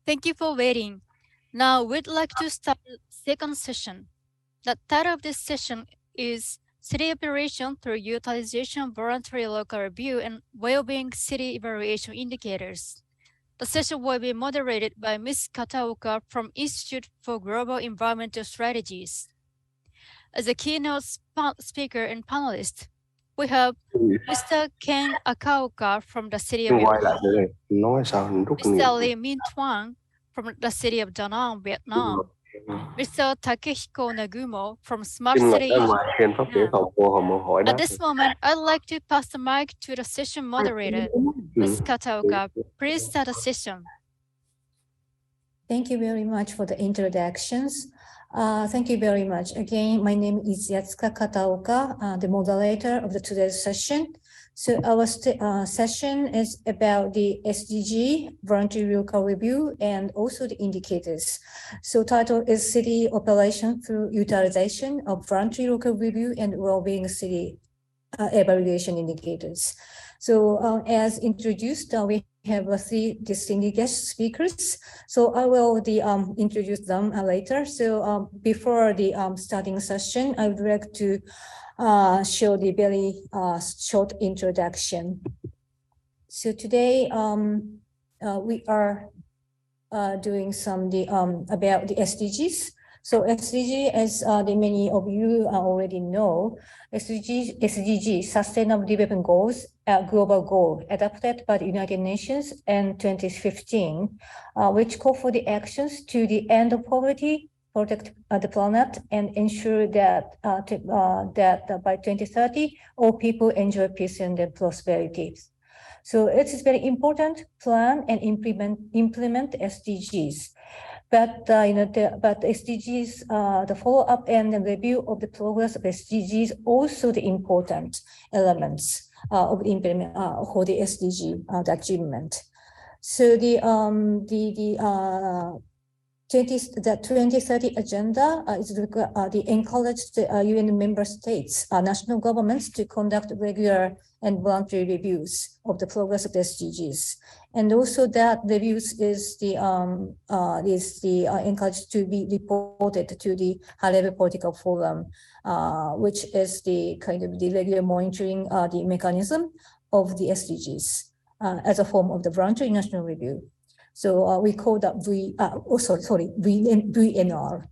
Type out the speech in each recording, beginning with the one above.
Thank you for waiting. Now we'd like to start the second session. The title of this session is City Operation through Utilization, Voluntary Local Review, and Wellbeing City Evaluation Indicators. The session will be moderated by Ms. Kataoka from Institute for Global Environmental Strategies. As a keynote speaker and panelist, we have Mr. Ken Akaoka from the city of Yokohama, Mr. Lee Min Tuan from the city of Danang, Vietnam, Mr. Takehiko Nagumo from Smart City Japan. At this moment, I'd like to pass the mic to the session moderator, Ms. Kataoka. Please start the session. Thank you very much for the introductions. Thank you very much. Again, my name is Yatsuka Kataoka, the moderator of today's session. So our session is about the SDG, Voluntary Local Review, and also the indicators. So title is City Operation through Utilization of Voluntary Local Review and Wellbeing City Evaluation Indicators. So as introduced, we have three distinguished guest speakers. So I will introduce them later. So before the starting session, I would like to show the very short introduction. So today we are doing some about the SDGs. So SDG, as many of you already know, SDG, Sustainable Development Goals, a global goal adopted by the United Nations in 2015, which call for the actions to the end of poverty, protect the planet, and ensure that by 2030, all people enjoy peace and prosperity. So it is very important plan and implement SDGs. But but SDGs, the follow-up and the review of the progress of SDGs also the important elements of the implement for the SDG the achievement. So the 2030 agenda is encouraged the UN member states, national governments to conduct regular and voluntary reviews of the progress of the SDGs, and also that reviews is encouraged to be reported to the high-level political forum, which is the kind of the regular monitoring the mechanism of the SDGs as a form of the voluntary national review. So we call that VNR.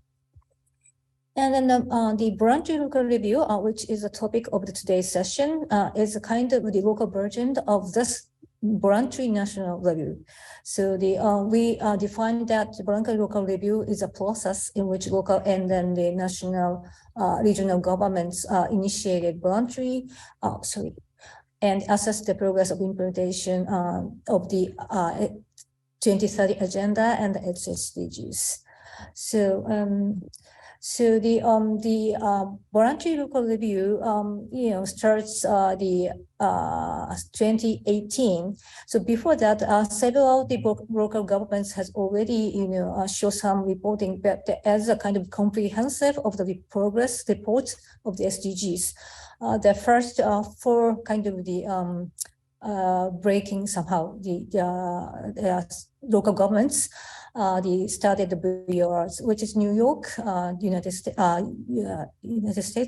And then the voluntary local review, which is the topic of today's session, is a kind of the local version of this voluntary national review. So we define that the voluntary local review is a process in which local and then the national regional governments initiated voluntary, and assess the progress of implementation of the 2030 agenda and its SDGs. So the voluntary local review, starts the 2018. So before that, several of the local governments has already, show some reporting, but as a kind of comprehensive of the progress report of the SDGs. The first four kind of the breaking somehow the local governments. They started the VLRs, which is New York, United States,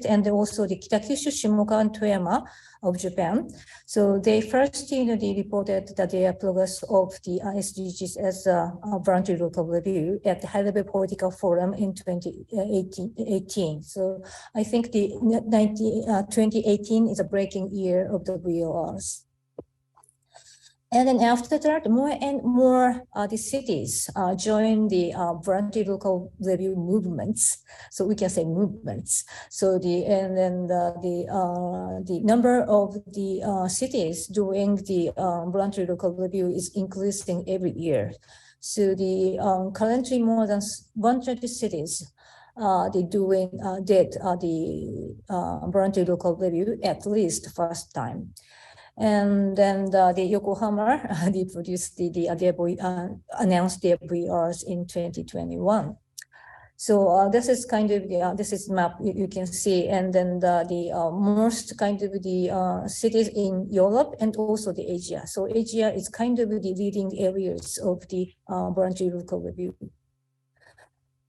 and also the Kitakyushu, Shimoga, and Toyama of Japan. So they first, they reported that their progress of the SDGs as a voluntary local review at the high-level political forum in 2018. So I think the 2018 is a breaking year of the VLRs. And then after that, more and more the cities join the voluntary local review movements. So we can say movements. So the number of the cities doing the voluntary local review is increasing every year. So the currently more than 100 cities did the voluntary local review at least first time. And then the Yokohama, they produced announced their VLRs in 2021. So this is kind of this is map you can see, and then the most kind of the cities in Europe and also the Asia. So Asia is kind of the leading areas of the voluntary local review.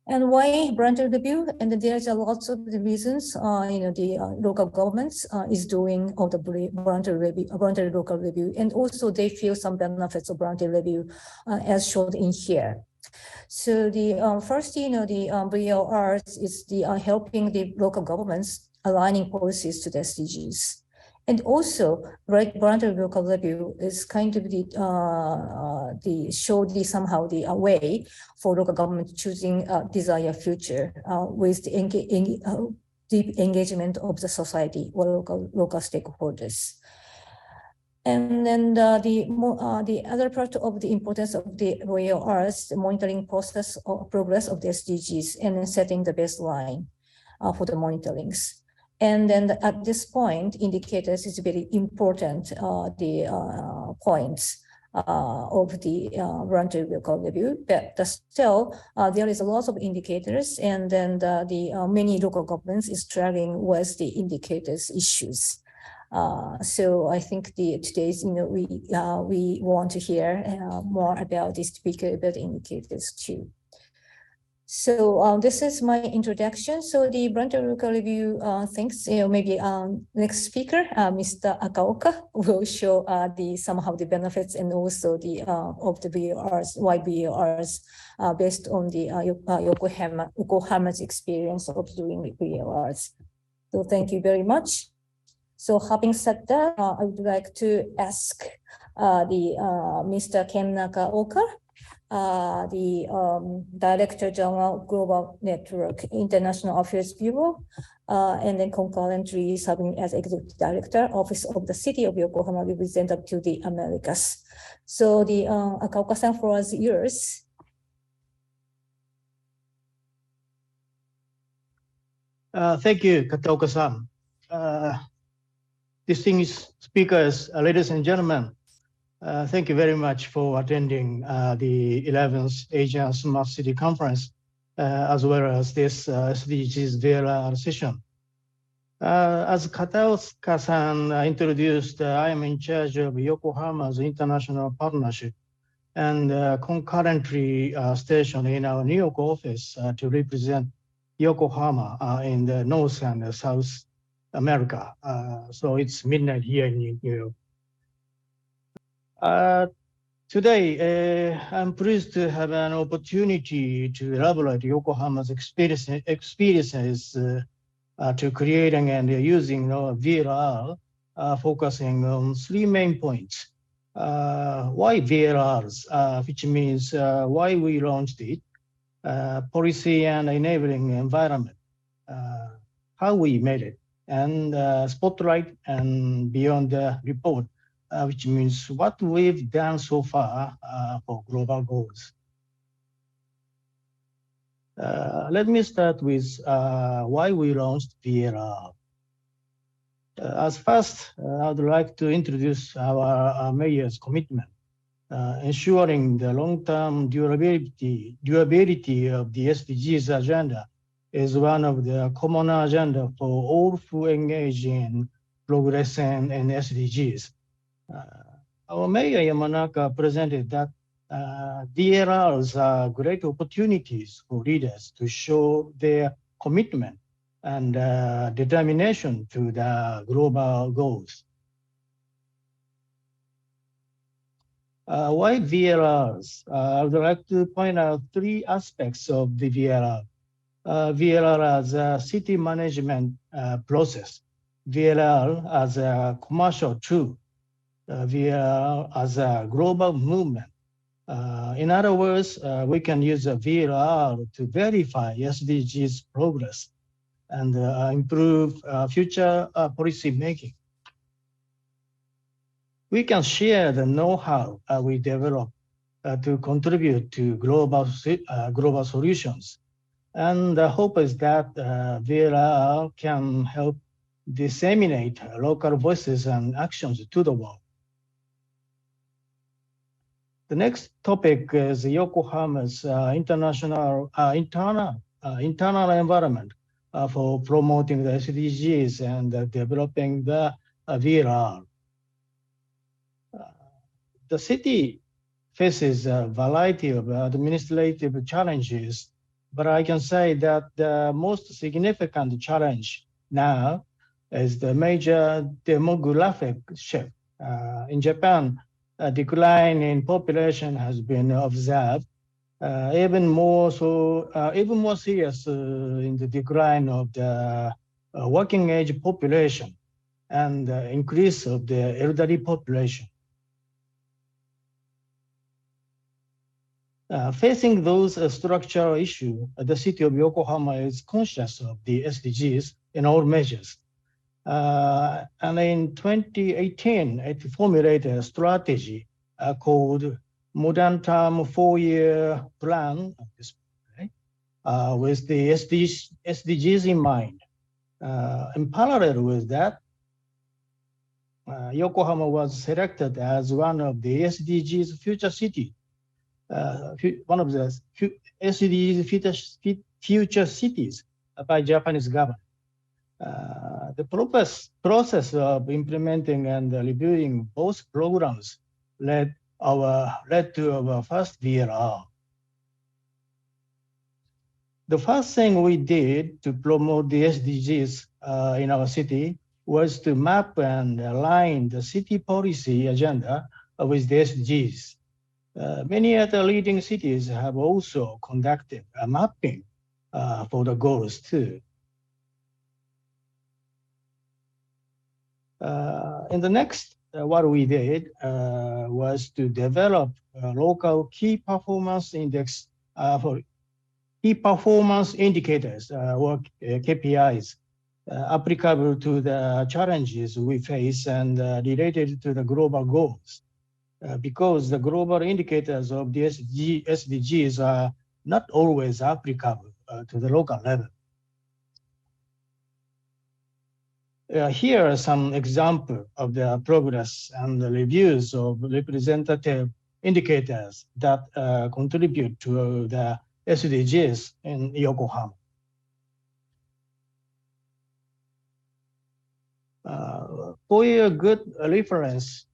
And why voluntary review? And there's a lots of the reasons. The local governments is doing all the voluntary local review, and also they feel some benefits of voluntary review, as shown in here. So the first, the VLR is the helping the local governments aligning policies to the SDGs. And also, voluntary local review is kind of somehow the way for local government choosing desired future with the deep engagement of the society or local stakeholders. And then the other part of the importance of the VLRs, the monitoring process or progress of the SDGs, and then setting the baseline for the monitorings. And then at this point, indicators is very important, points of the voluntary local review. But still, there is a lot of indicators, and then the many local governments is struggling with the indicators issues. So I think today's, we want to hear more about the speaker about the indicators too. So this is my introduction. So the voluntary local review things, maybe next speaker, Mr. Akaoka, will show somehow the benefits and also the of the VLRs, why VLRs based on the Yokohama's experience of doing VLRs. So thank you very much. So having said that, I would like to ask Mr. Ken Nakaoka, the Director General Global Network International Affairs Bureau, and then concurrently serving as Executive Director, Office of the City of Yokohama, representative to the Americas. So the Akaoka-san, for yours. Thank you, Kataoka-san. Distinguished speakers, ladies and gentlemen, thank you very much for attending the 11th Asian Smart City Conference, as well as this SDGs VLR session. As Kataoka-san introduced, I am in charge of Yokohama's international partnership and concurrently stationed in our New York office to represent Yokohama in the North and South America. So it's midnight here in New York. Today, I'm pleased to have an opportunity to elaborate Yokohama's experiences to creating and using VLR, focusing on three main points. Why VLRs, which means why we launched it, policy and enabling environment, how we made it, and spotlight and beyond the report, which means what we've done so far for global goals. Let me start with why we launched VLR. As first, I would like to introduce our mayor's commitment, ensuring the long-term durability of the SDGs agenda is one of the common agenda for all who engage in progress and SDGs. Our Mayor Yamanaka presented that VLRs are great opportunities for leaders to show their commitment and determination to the global goals. Why VLRs? I would like to point out three aspects of the VLR. VLR as a city management process, VLR as a commercial tool, VLR as a global movement. In other words, we can use a VLR to verify SDGs progress and improve future policy making. We can share the know-how we develop to contribute to global solutions. And the hope is that VLR can help disseminate local voices and actions to the world. The next topic is Yokohama's internal internal environment for promoting the SDGs and developing the VLR. The city faces a variety of administrative challenges, but I can say that the most significant challenge now is the major demographic shift. In Japan, a decline in population has been observed, even more serious in the decline of the working age population and increase of the elderly population. Facing those structural issues, the city of Yokohama is conscious of the SDGs in all measures. And in 2018, it formulated a strategy called Modern Term 4-Year Plan with the SDGs in mind. In parallel with that, Yokohama was selected as one of the SDGs future cities. One of the SDGs future cities by Japanese government. The process of implementing and reviewing both programs led to our first VLR. The first thing we did to promote the SDGs in our city was to map and align the city policy agenda with the SDGs. Many other leading cities have also conducted a mapping for the goals too. In the next, what we did was to develop a local key performance index for key performance indicators or KPIs applicable to the challenges we face and related to the global goals. Because the global indicators of the SDGs are not always applicable to the local level. Here are some examples of the progress and the reviews of representative indicators that contribute to the SDGs in Yokohama. For your good reference,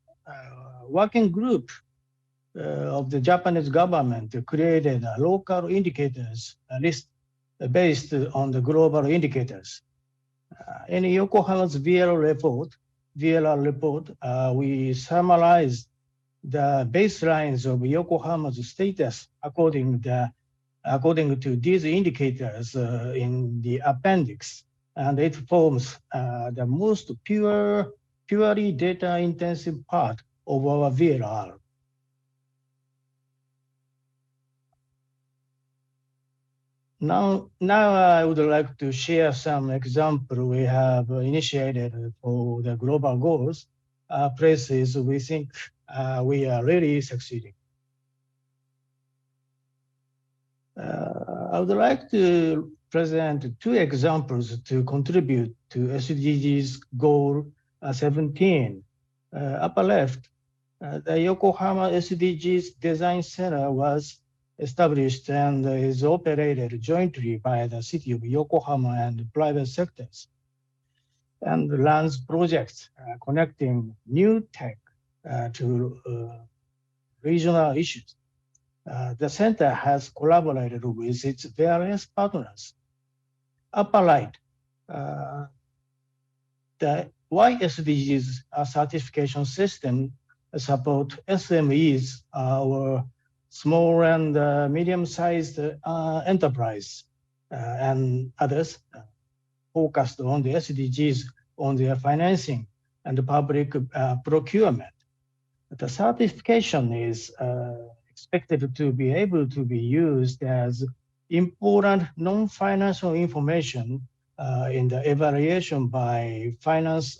working group of the Japanese government created a local indicators list based on the global indicators. In Yokohama's VLR report, we summarized the baselines of Yokohama's status according to these indicators in the appendix, and it forms the most purely data-intensive part of our VLR. Now I would like to share some examples we have initiated for the global goals, places we think we are really succeeding. I would like to present 2 examples to contribute to SDGs goal 17. Upper left, the Yokohama SDGs Design Center was established and is operated jointly by the city of Yokohama and private sectors, and runs projects connecting new tech to regional issues. The center has collaborated with its various partners. Upper right, the YSDGs certification system support SMEs or small and medium-sized enterprise and others focused on the SDGs on their financing and public procurement. The certification is expected to be able to be used as important non-financial information in the evaluation by finance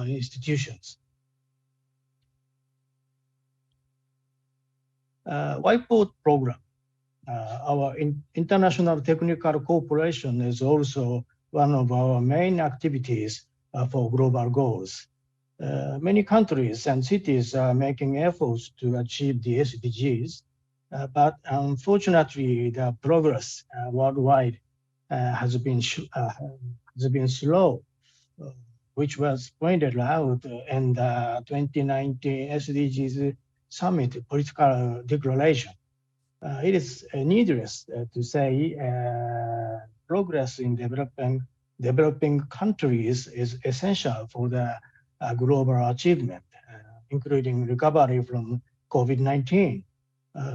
institutions. Whiteboard program. Our international technical cooperation is also one of our main activities for global goals. Many countries and cities are making efforts to achieve the SDGs, but unfortunately, the progress worldwide has been slow, which was pointed out in the 2019 SDGs Summit Political Declaration. It is needless to say progress in developing countries is essential for the global achievement, including recovery from COVID-19.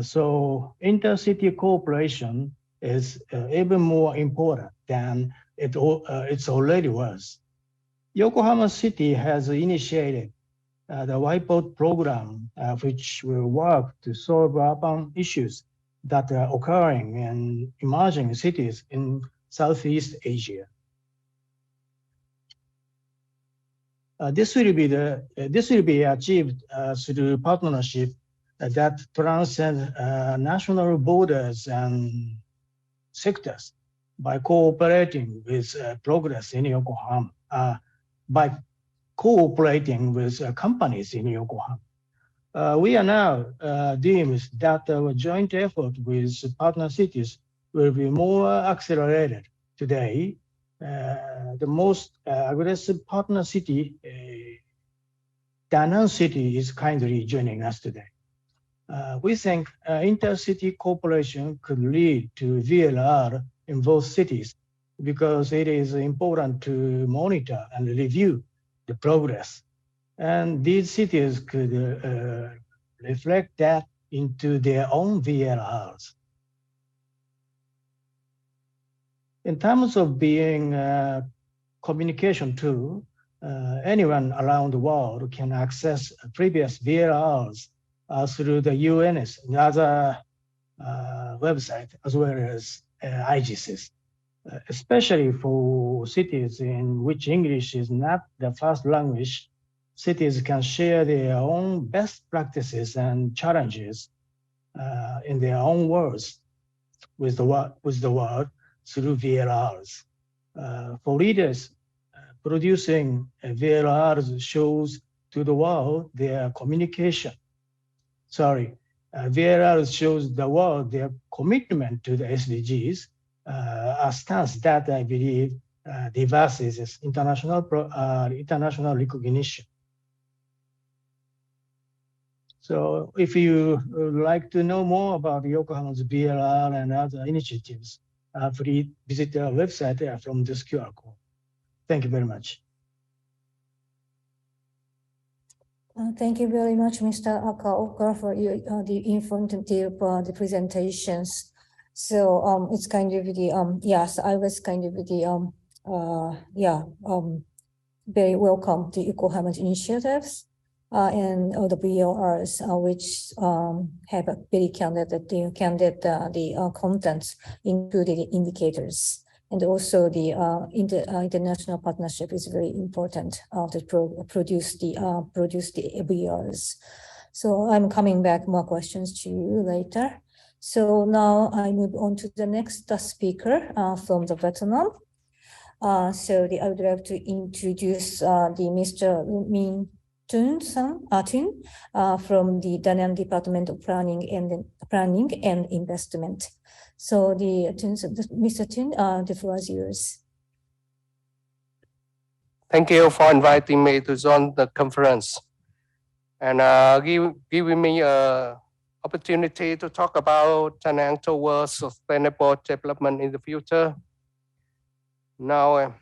So intercity cooperation is even more important than it's already was. Yokohama City has initiated the Wipeout program, which will work to solve urban issues that are occurring in emerging cities in Southeast Asia. This will be achieved through partnership that transcend national borders and sectors by cooperating with progress in Yokohama, by cooperating with companies in Yokohama. We are now deemed that our joint effort with partner cities will be more accelerated today. The most aggressive partner city, Danang City, is kindly joining us today. We think intercity cooperation could lead to VLR in both cities because it is important to monitor and review the progress. And these cities could reflect that into their own VLRs. In terms of being a communication tool, anyone around the world can access previous VLRs through the UNS and other websites, as well as IGES, especially for cities in which English is not the first language. Cities can share their own best practices and challenges in their own words with the world through VLRs. For leaders, producing VLRs shows to the world their communication. VLRs shows the world their commitment to the SDGs, a stance that I believe devises international recognition. So if you would like to know more about Yokohama's VLR and other initiatives, please visit our website from this QR code. Thank you very much. Thank you very much, Mr. Akaoka, for the informative the presentations. So it's kind of the yes, I was kind of the very welcome to Yokohama's initiatives and all the VLRs which have a very candid the contents, including the indicators. And also the international partnership is very important to produce the VLRs. So I'm coming back more questions to you later. So now I move on to the next speaker from the Vietnam. So I would like to introduce the Mr. Min Thun from the Danang Department of Planning and Investment. So Mr. Thun, the floor is yours. Thank you for inviting me to join the conference and giving me an opportunity to talk about Danang towards sustainable development in the future. Now,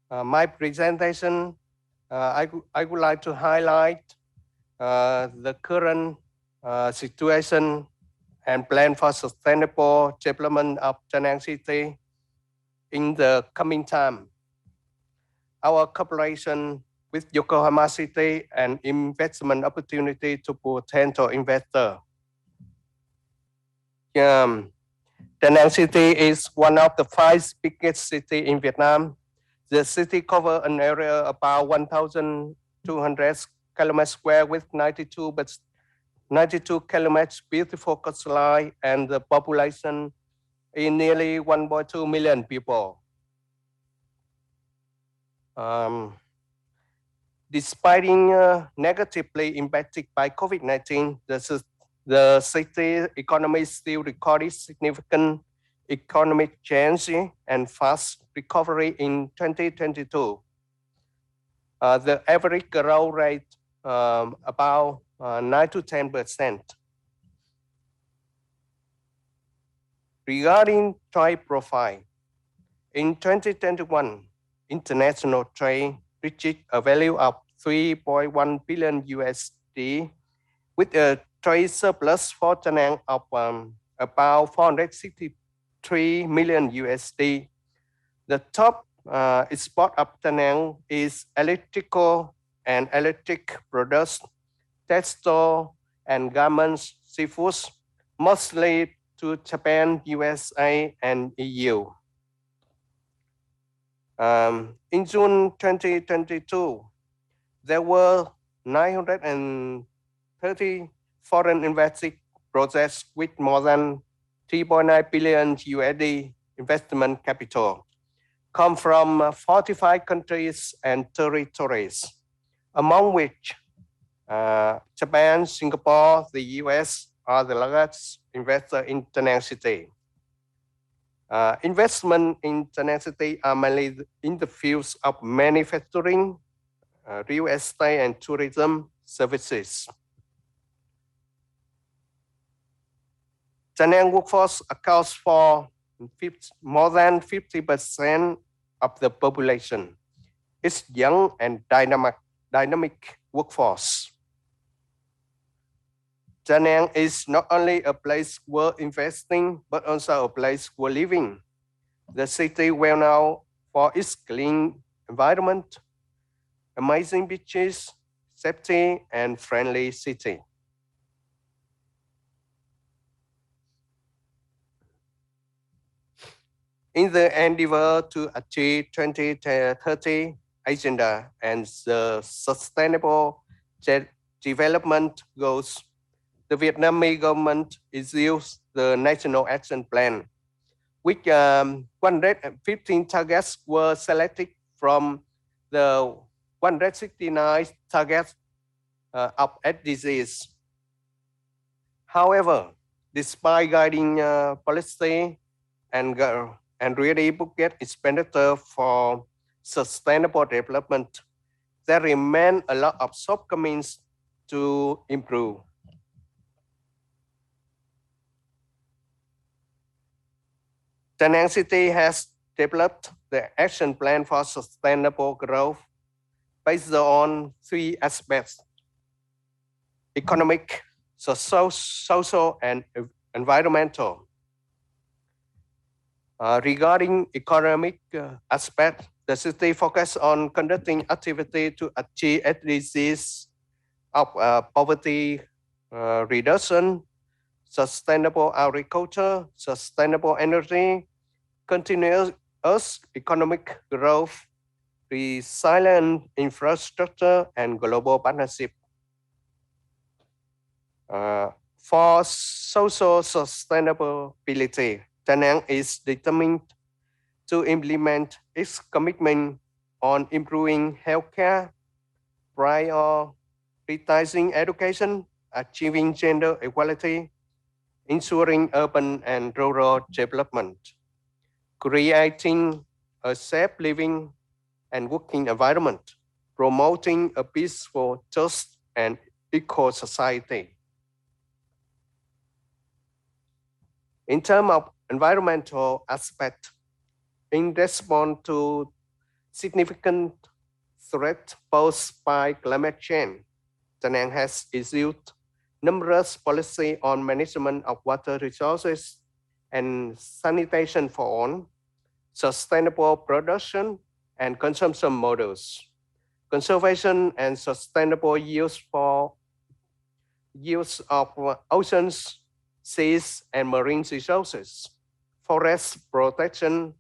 my presentation, I would like to highlight the current situation and plan for sustainable development of Danang City in the coming time. Our cooperation with Yokohama City and investment opportunity to potential investor. Danang City is one of the 5 biggest cities in Vietnam. The city covers an area about 1,200 kilometers square with 92 kilometers beautiful coastline, and the population is nearly 1.2 million people. Despite being negatively impacted by COVID-19, the The city economy still recorded significant economic change and fast recovery in 2022. The average growth rate about 9 to 10%. Regarding trade profile, in 2021, international trade reached a value of 3.1 billion USD with a trade surplus for Danang of about 463 million USD. The top export of Danang is electrical and electric products, textile and garments, seafoods, mostly to Japan, USA, and EU. In June 2022, there were 930 foreign investing projects with more than 3.9 billion USD investment capital, come from 45 countries and territories, among which Japan, Singapore, the US are the largest investor in Danang City. Investment in Danang City are mainly in the fields of manufacturing, real estate, and tourism services. Danang workforce accounts for more than 50% of the population. It's young and dynamic workforce. Danang is not only a place worth investing, but also a place worth living. The city well known for its clean environment, amazing beaches, safety, and friendly city. In the endeavor to achieve 2030 agenda and the sustainable development goals, the Vietnamese government issues the National Action Plan, which 115 targets were selected from the 169 targets of SDGs. However, despite guiding policy and really budget expenditure for sustainable development, there remain a lot of shortcomings to improve. Danang City has developed the action plan for sustainable growth based on three aspects: economic, social, and environmental. Regarding economic aspect, the city focused on conducting activity to achieve SDGs of poverty reduction, sustainable agriculture, sustainable energy, continuous economic growth, resilient infrastructure, and global partnership. For social sustainability, Danang is determined to implement its commitment on improving healthcare, prioritizing education, achieving gender equality, ensuring urban and rural development, creating a safe living and working environment, promoting a peaceful, just, and equal society. In terms of environmental aspect, in response to significant threat posed by climate change, Danang has issued numerous policies on management of water resources and sanitation for all, sustainable production and consumption models, conservation and sustainable use of oceans, seas, and marine resources, forest protection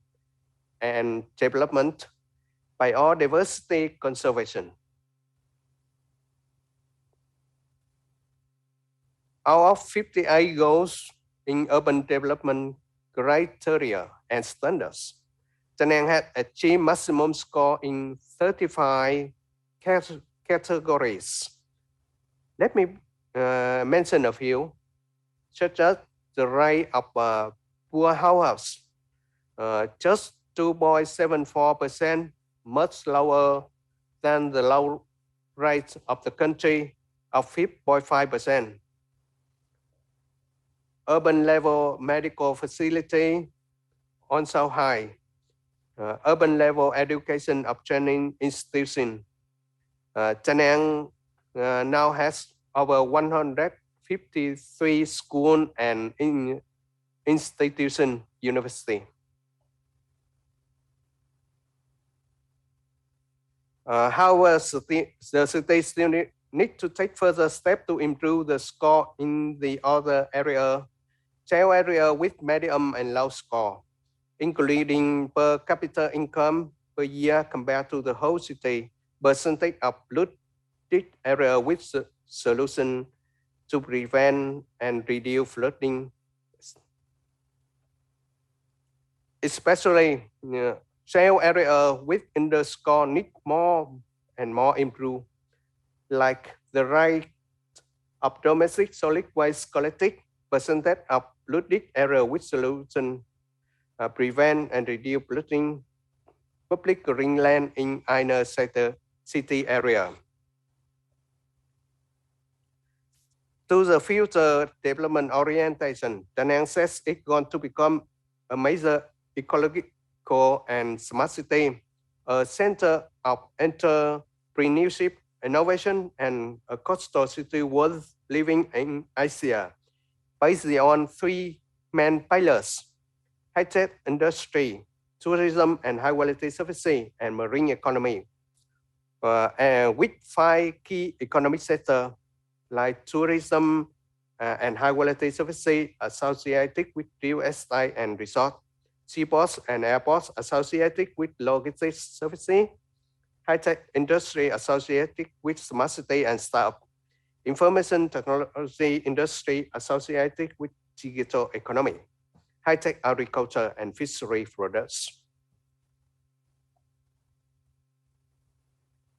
and development, biodiversity conservation. Out of 58 goals in urban development criteria and standards, Danang had achieved maximum score in 35 categories. Let me mention a few. such as the rate of poor households, just 2.74%, much lower than the low rate of the country of 5.5%. Urban level medical facility also high. Urban level education of training institution. Danang now has over 153 schools and institution university. However, the city still need to take further steps to improve the score in the other area, child area with medium and low score, including per capita income per year compared to the whole city, percentage of flooded area with solution to prevent and reduce flooding, especially child area with underscore need more and more improve, like the rate of domestic solid waste collected, percentage of flooded area with solution prevent and reduce flooding, public green land in inner city area. To the future development orientation, Danang says it's going to become a major ecological and smart city, a center of entrepreneurship, innovation, and a coastal city worth living in Asia, based on three main pillars: high-tech industry, tourism and high-quality services, and marine economy, and with 5 key economic sectors like tourism and high-quality services associated with real estate and resort, seaports and airports associated with logistics services, high-tech industry associated with smart city and startup, information technology industry associated with digital economy, high-tech agriculture and fishery products.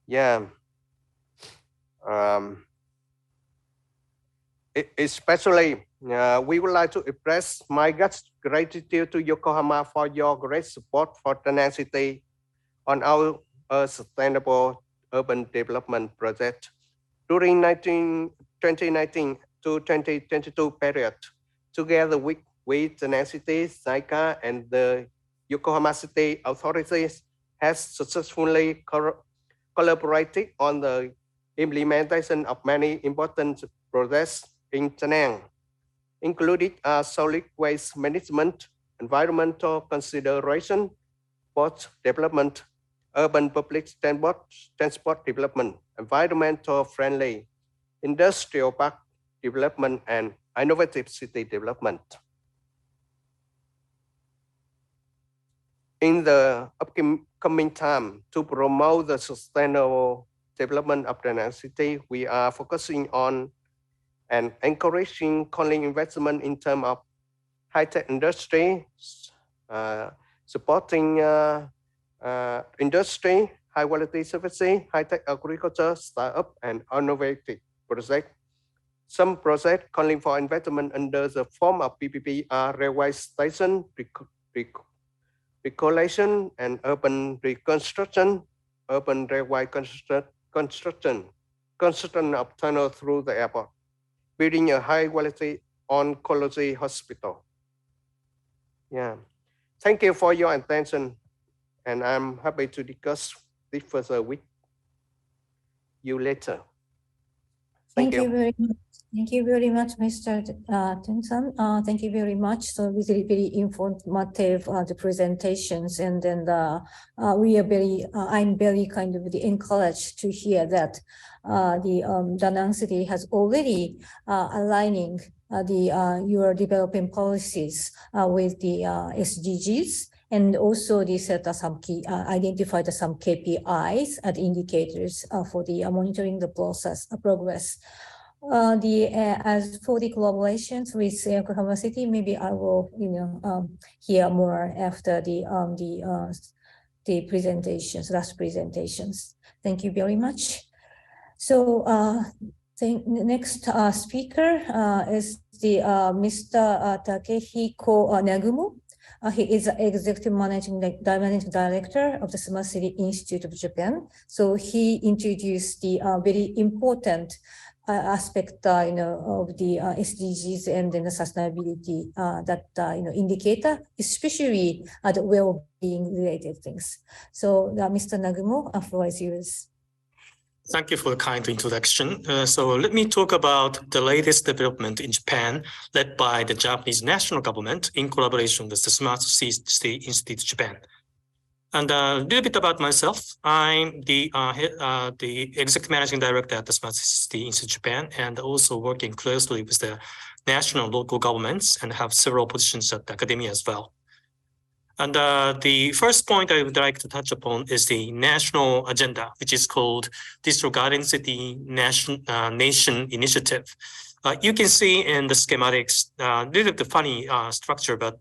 Yeah. Especially, we would like to express my gratitude to Yokohama for your great support for Danang City on our sustainable urban development project. During 2019 to 2022 period, together with Danang City, JICA, and the Yokohama City authorities has successfully collaborated on the implementation of many important projects in Danang, including solid waste management, environmental consideration, port development, urban public transport development, environmental friendly, industrial park development, and innovative city development. In the upcoming time, to promote the sustainable development of Danang City, we are focusing on and encouraging calling investment in terms of high-tech industry, supporting industry, high-quality services, high-tech agriculture, startup, and innovative projects. Some projects calling for investment under the form of PPP are railway station recollection and urban reconstruction, urban railway construction of tunnel through the airport, building a high-quality oncology hospital. Yeah, thank you for your attention, and I'm happy to discuss this further with you later. Thank you very much. Thank you very much, Mr. Tensan. Thank you very much. So very informative the presentations, and then I'm very kind of encouraged to hear that the Danang City has already aligning your developing policies with the SDGs, and also they set some key identified some KPIs and indicators for the monitoring the progress. As for the collaborations with Yokohama City, maybe I will hear more after the presentations, last presentations. Thank you very much. So The next speaker is the Mr. Takehiko Nagumo. He is the Executive Managing Director of the Smart City Institute of Japan. So he introduced the very important aspect, of the SDGs and then the sustainability that indicator, especially the well-being related things. So Mr. Nagumo, the floor is yours. Thank you for the kind introduction. So let me talk about the latest development in Japan, led by the Japanese national government in collaboration with the Smart City Institute Japan. And a little bit about myself. I'm the Executive Managing Director at the Smart City Institute Japan, and also working closely with the national and local governments, and have several positions at academia as well. And the first point I would like to touch upon is the national agenda, which is called Digital Garden City Nation Initiative. You can see in the schematics, a little bit funny structure, but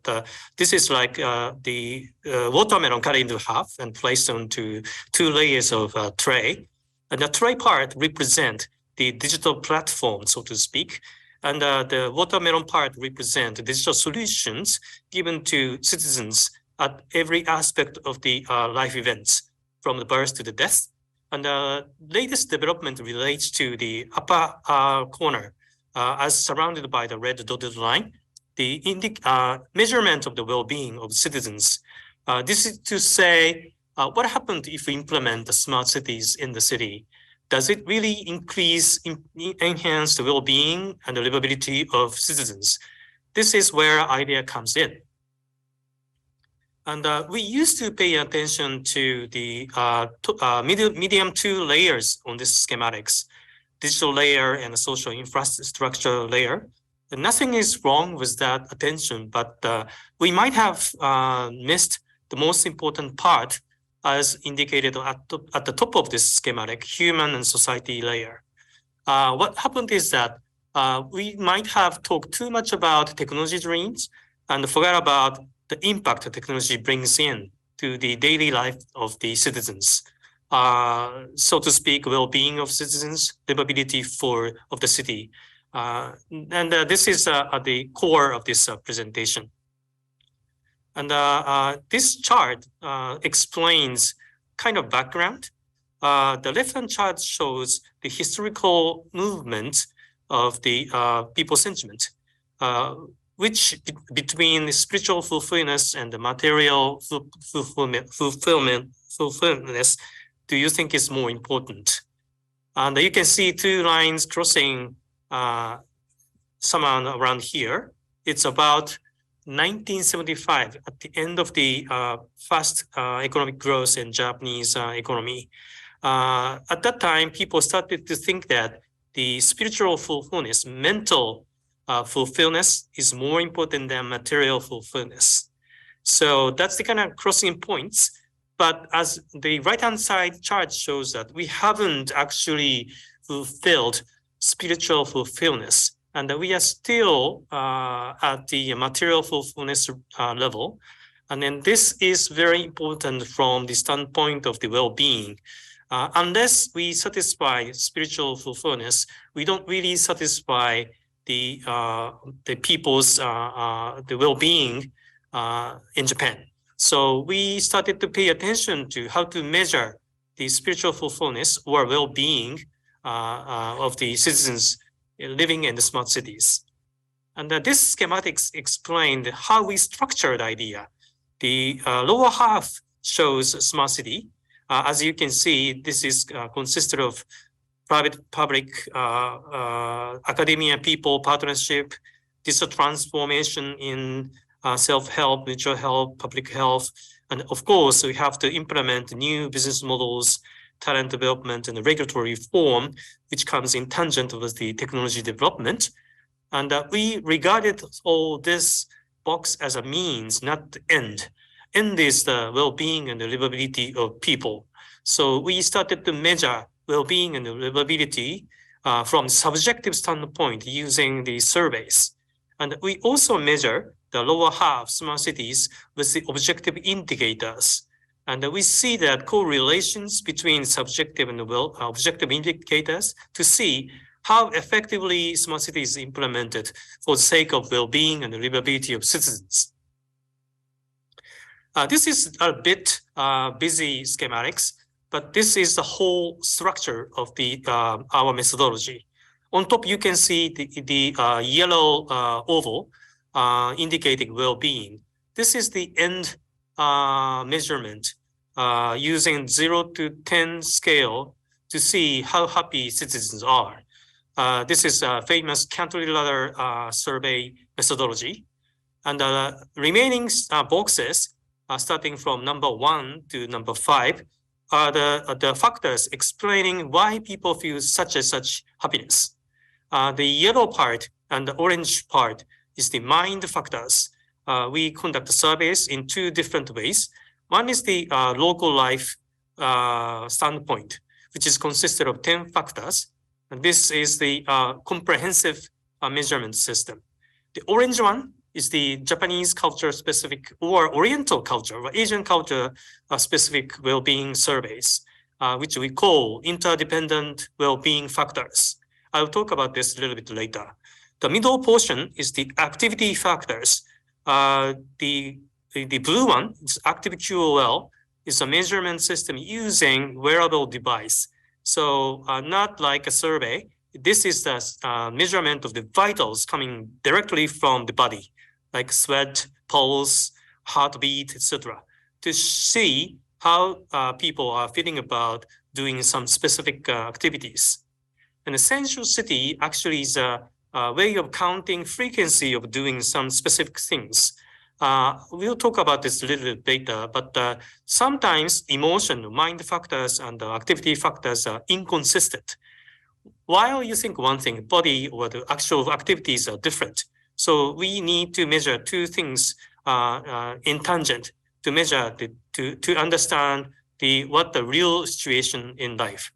this is like the watermelon cut into half and placed onto 2 layers of tray. And the tray part represent the digital platform, so to speak. And the watermelon part represent digital solutions given to citizens at every aspect of the life events, from the birth to the death. And the latest development relates to the upper corner, as surrounded by the red dotted line, the measurement of the well-being of citizens. This is to say, what happened if we implement the smart cities in the city? Does it really enhance the well-being and the livability of citizens? This is where idea comes in. And we used to pay attention to the medium 2 layers on this schematics, digital layer and the social infrastructure layer. And nothing is wrong with that attention, but we might have missed the most important part, as indicated at the top of this schematic, human and society layer. What happened is that we might have talked too much about technology dreams and forgot about the impact that technology brings in to the daily life of the citizens. So to speak, well-being of citizens, livability of the city. And this is the core of this presentation. And this chart explains kind of background. The left-hand chart shows the historical movement of the people's sentiment, which between the spiritual fulfillment and the material fulfillment do you think is more important? And you can see 2 lines crossing somewhere around here. It's about 1975, at the end of the fast economic growth in Japanese economy. At that time, people started to think that the spiritual fulfillment, mental fulfillment is more important than material fulfillment. So that's the kind of crossing points. But as the right-hand side chart shows that we haven't actually fulfilled spiritual fulfillment, and we are still at the material fulfillment level. And then this is very important from the standpoint of the well-being. Unless we satisfy spiritual fulfillment, we don't really satisfy the people's the well-being in Japan. So we started to pay attention to how to measure the spiritual fulfillment or well-being of the citizens living in the smart cities. And this schematics explained how we structured the idea. The lower half shows smart city. As you can see, this is consisted of private, public, academia, people, partnership, digital transformation in self-help, mutual health, public health. And of course, we have to implement new business models, talent development, and regulatory reform, which comes in tangent with the technology development. And we regarded all this box as a means, not the end. End is the well-being and the livability of people. So we started to measure well-being and livability from subjective standpoint using the surveys. And we also measure the lower half smart cities with the objective indicators. And we see that correlations between subjective and objective indicators to see how effectively smart city is implemented for the sake of well-being and the livability of citizens. This is a bit busy schematics, but this is the whole structure of the our methodology. On top, you can see the yellow oval indicating well-being. This is the end measurement using 0 to 10 scale to see how happy citizens are. This is a famous country ladder survey methodology. And the remaining boxes, starting from number 1 to number 5, are the factors explaining why people feel such and such happiness. The yellow part and the orange part is the mind factors. We conduct surveys in 2 different ways. One is the local life standpoint, which is consisted of 10 factors. And this is the comprehensive measurement system. The orange one is the Japanese culture specific or Oriental culture or Asian culture specific well-being surveys, which we call interdependent well-being factors. I'll talk about this a little bit later. The middle portion is the activity factors. The blue one is active QOL, is a measurement system using wearable device. So not like a survey. This is the measurement of the vitals coming directly from the body, like sweat, pulse, heartbeat, etc., to see how people are feeling about doing some specific activities. An essential city actually is a way of counting frequency of doing some specific things. We'll talk about this a little bit later, but sometimes emotion, mind factors, and activity factors are inconsistent. While you think one thing, body or the actual activities are different. So we need to measure 2 things in tangent to measure, to understand what the real situation in life.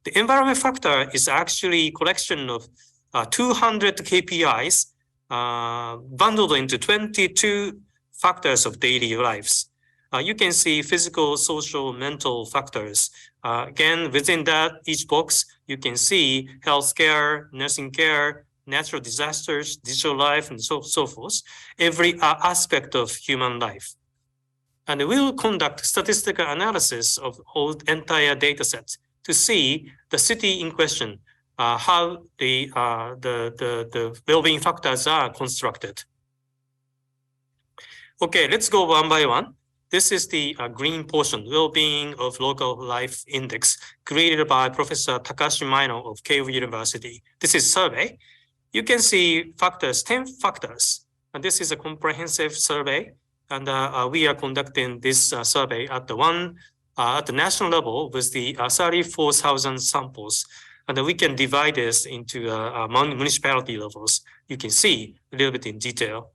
The environment factor is actually a collection of 200 KPIs bundled into 22 factors of daily lives. You can see physical, social, mental factors. Again, within that, each box, you can see healthcare, nursing care, natural disasters, digital life, and so forth, every aspect of human life. And we will conduct statistical analysis of all entire data sets to see the city in question, how the well-being factors are constructed. Okay, let's go one by one. This is the green portion, Well-being of Local Life Index, created by Professor Takashi Maino of Keio University. This is survey. You can see factors, 10 factors. And this is a comprehensive survey. And we are conducting this survey at the national level with the 34,000 samples. And we can divide this into municipality levels. You can see a little bit in detail.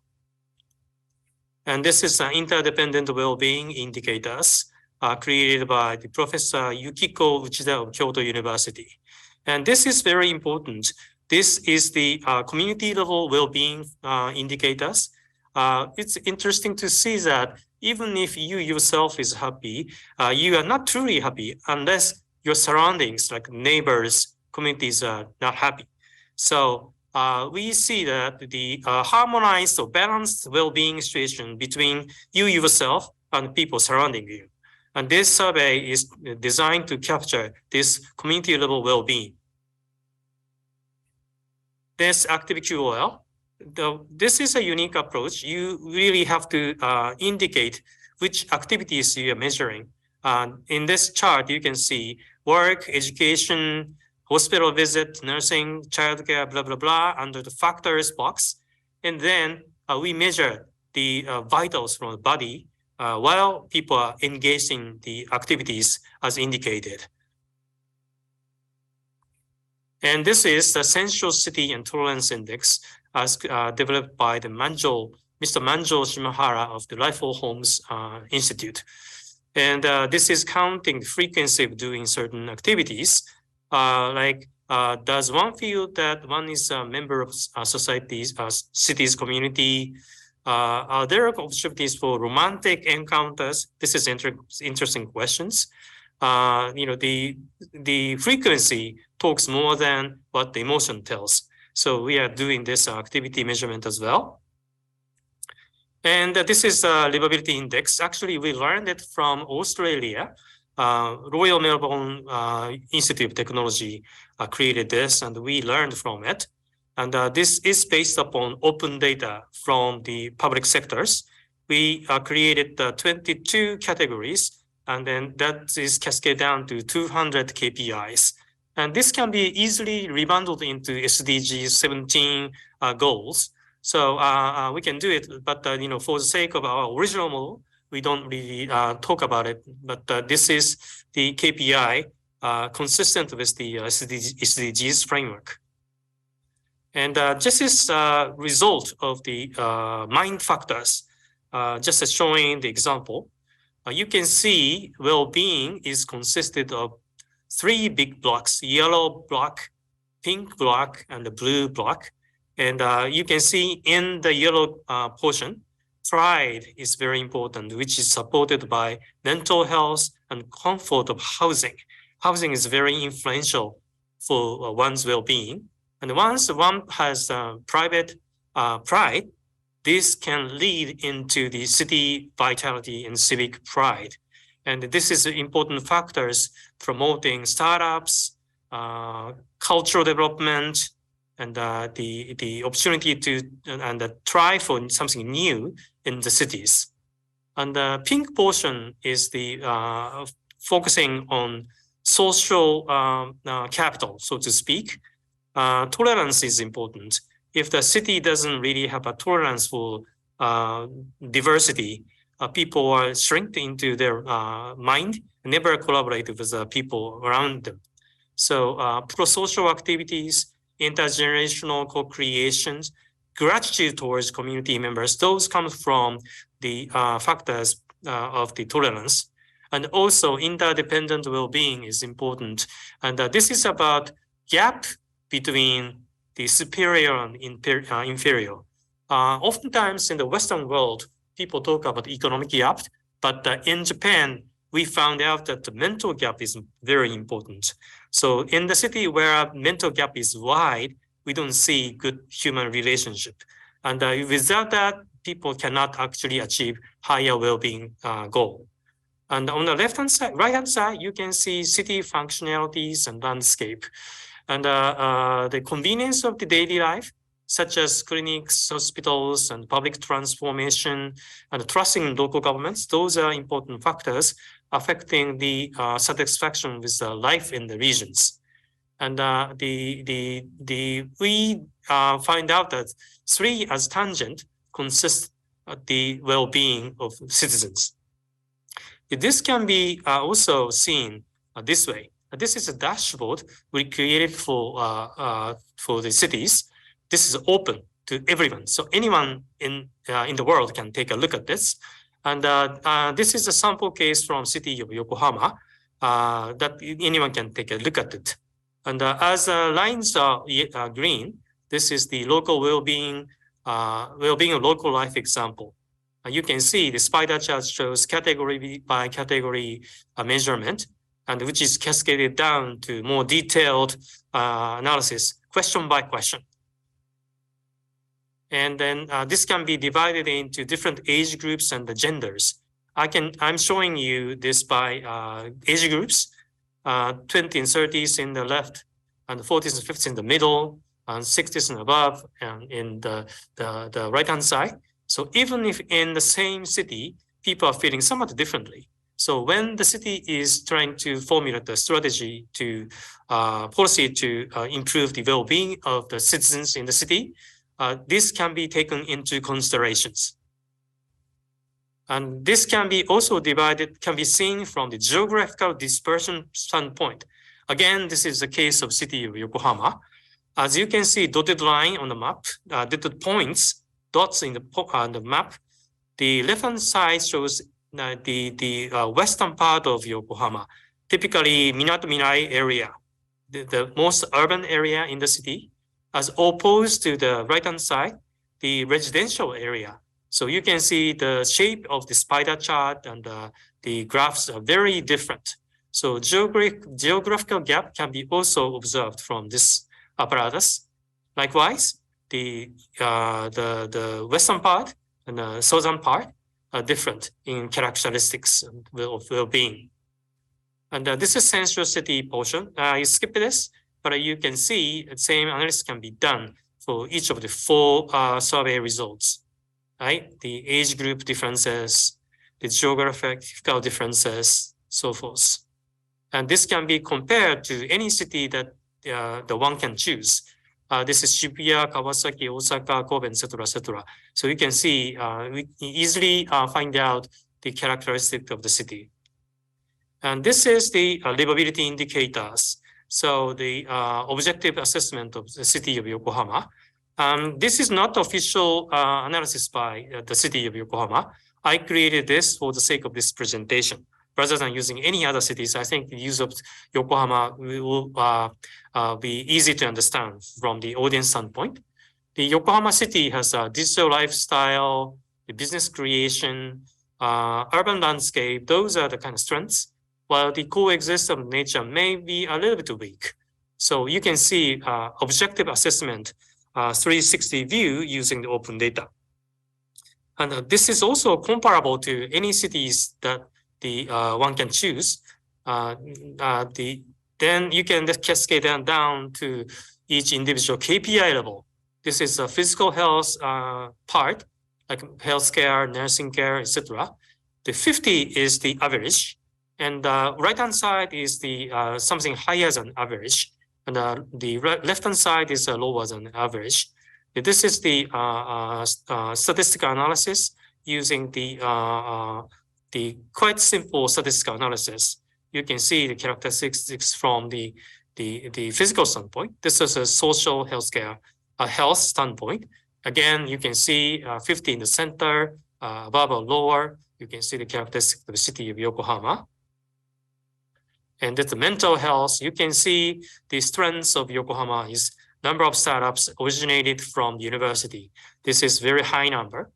And this is interdependent well-being indicators created by the Professor Yukiko Uchida of Kyoto University. And this is very important. This is the community level well-being indicators. It's interesting to see that even if you yourself is happy, you are not truly happy unless your surroundings, like neighbors, communities, are not happy. So we see that the harmonized or balanced well-being situation between you yourself and people surrounding you. And this survey is designed to capture this community level well-being. This active QOL, this is a unique approach. You really have to indicate which activities you are measuring. In this chart, you can see work, education, hospital visit, nursing, childcare, blah, blah, blah, under the factors box. And then we measure the vitals from the body while people are engaging the activities as indicated. And this is the Essential City and Tolerance Index as developed by the Mr. Manjo Shimahara of the Life for Homes Institute. And this is counting the frequency of doing certain activities. Does one feel that one is a member of societies, cities, community? Are there opportunities for romantic encounters? This is interesting questions. The frequency talks more than what the emotion tells. So we are doing this activity measurement as well. And this is a livability index. Actually, we learned it from Australia. Royal Melbourne Institute of Technology created this, and we learned from it. And this is based upon open data from the public sectors. We created 22 categories, and then that is cascaded down to 200 KPIs. And this can be easily rebundled into SDGs 17 goals. So we can do it, but for the sake of our original model, we don't really talk about it. But this is the KPI consistent with the SDGs framework. And this is a result of the mind factors, just as showing the example. You can see well-being is consisted of 3 big blocks: yellow block, pink block, and the blue block. And you can see in the yellow portion, pride is very important, which is supported by mental health and comfort of housing. Housing is very influential for one's well-being. And once one has private pride, this can lead into the city vitality and civic pride. And this is important factors promoting startups, cultural development, and the opportunity to try for something new in the cities. And the pink portion is the focusing on social capital, so to speak. Tolerance is important. If the city doesn't really have a tolerance for diversity, people are shrinked into their mind, never collaborate with the people around them. So pro-social activities, intergenerational co-creations, gratitude towards community members, those come from the factors of the tolerance. And also interdependent well-being is important. And this is about gap between the superior and inferior. Oftentimes in the Western world, people talk about economic gap, but in Japan, we found out that the mental gap is very important. So in the city where mental gap is wide, we don't see good human relationship. And without that, people cannot actually achieve higher well-being goal. And on the left-hand side, right-hand side, you can see city functionalities and landscape. And the convenience of the daily life, such as clinics, hospitals, and public transformation, and trusting in local governments, those are important factors affecting the satisfaction with life in the regions. And we find out that 3 as tangent consists of the well-being of citizens. This can be also seen this way. This is a dashboard we created for the cities. This is open to everyone, so anyone in the world can take a look at this. And this is a sample case from city of Yokohama that anyone can take a look at it. And as lines are green, this is the local well-being of local life example. You can see the spider chart shows category by category measurement, and which is cascaded down to more detailed analysis, question by question. And then this can be divided into different age groups and the genders. I'm showing you this by age groups, 20s and 30s in the left, and 40s and 50s in the middle, and 60s and above, and in the right-hand side. So even if in the same city, people are feeling somewhat differently. So when the city is trying to formulate the strategy to policy to improve the well-being of the citizens in the city, this can be taken into considerations. And this can be also divided, can be seen from the geographical dispersion standpoint. Again, this is the case of city of Yokohama. As you can see, dotted line on the map, dotted points, dots in the map. The left-hand side shows the western part of Yokohama, typically Minato-Mirai area, the most urban area in the city, as opposed to the right-hand side, the residential area. So you can see the shape of the spider chart and the graphs are very different. So geographical gap can be also observed from this apparatus. Likewise, the western part and the southern part are different in characteristics of well-being. And this is central city portion. You skip this, but you can see the same analysis can be done for each of the 4 survey results, right? The age group differences, the geographical differences, so forth. And this can be compared to any city that the one can choose. This is Shibuya, Kawasaki, Osaka, Kobe, etc., etc. So you can see, we can easily find out the characteristic of the city. And this is the livability indicators. So the objective assessment of the city of Yokohama. This is not official analysis by the city of Yokohama. I created this for the sake of this presentation. Rather than using any other cities, I think the use of Yokohama will be easy to understand from the audience standpoint. The Yokohama city has a digital lifestyle, the business creation, urban landscape. Those are the kind of strengths, while the coexistence of nature may be a little bit weak. So you can see objective assessment, 360 view using the open data. And this is also comparable to any cities that the one can choose. Then you can cascade down to each individual KPI level. This is a physical health part, like healthcare, nursing care, etc. The 50 is the average, and right-hand side is the something higher than average, and the left-hand side is lower than average. This is the statistical analysis using the quite simple statistical analysis. You can see the characteristics from the physical standpoint. This is a social healthcare health standpoint. Again, you can see 50 in the center, above or lower. You can see the characteristics of the city of Yokohama. And that's the mental health. You can see the strengths of Yokohama is number of startups originated from the university. This is very high number.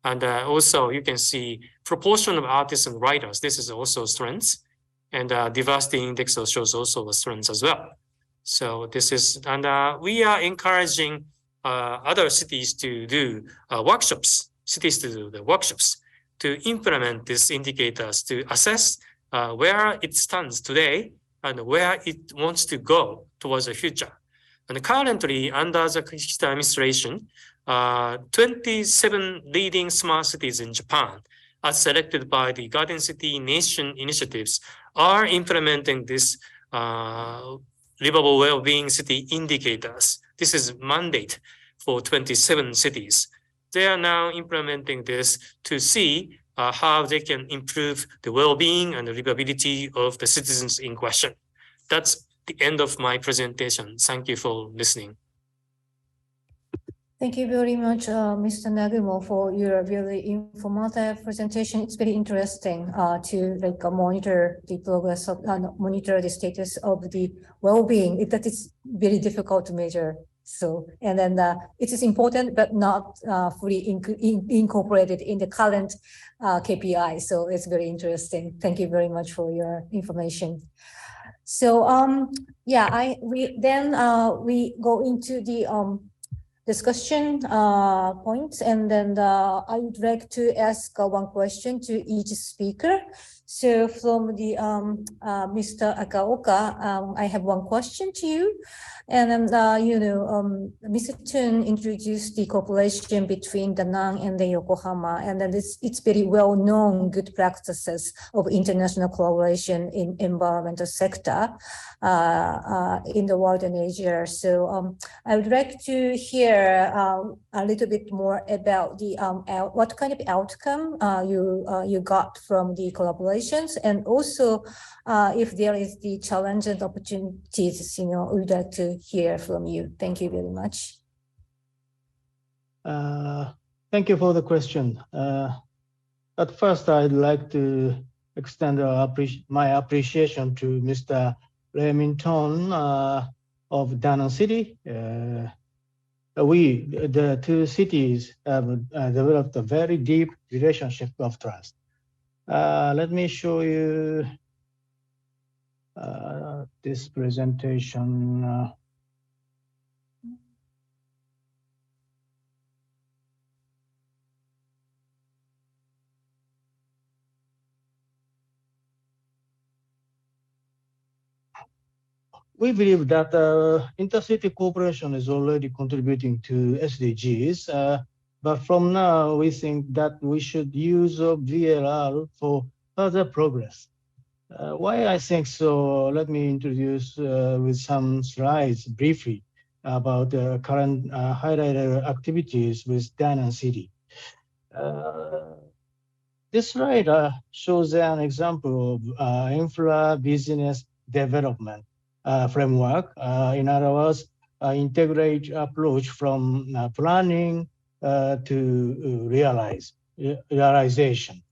And also you can see proportion of artists and writers. This is also strengths. And diversity index shows also a strengths as well. So this is, and we are encouraging other cities to do workshops, cities to do the workshops to implement these indicators to assess where it stands today and where it wants to go towards the future. And currently, under the Kishida administration, 27 leading smart cities in Japan, as selected by the Garden City Nation initiatives, are implementing this livable well-being city indicators. This is mandate for 27 cities. They are now implementing this to see how they can improve the well-being and the livability of the citizens in question. That's the end of my presentation. Thank you for listening. Thank you very much, Mr. Nagumo, for your really informative presentation. It's very interesting to monitor the progress of, monitor the status of the well-being. That is very difficult to measure. So, and then it is important, but not fully incorporated in the current KPI. So it's very interesting. Thank you very much for your information. So, yeah, we go into the discussion points, and then I would like to ask one question to each speaker. So from the Mr. Akaoka, I have one question to you. And Mr. Chun introduced the cooperation between Danang and the Yokohama, and then it's very well-known good practices of international collaboration in environmental sector in the world and Asia. So I would like to hear a little bit more about the what kind of outcome you got from the collaborations, and also if there is the challenge and opportunities, we'd like to hear from you. Thank you very much. Thank you for the question. At first, I'd like to extend my appreciation to Mr. Remington of Danang City. The two cities have developed a very deep relationship of trust. Let me show you This presentation. We believe that intercity cooperation is already contributing to SDGs, but from now we think that we should use VLR for further progress. Why I think so? Let me introduce with some slides briefly about the current highlighted activities with Danang City. This slide shows an example of infra business development framework. In other words, integrate approach from planning to realization.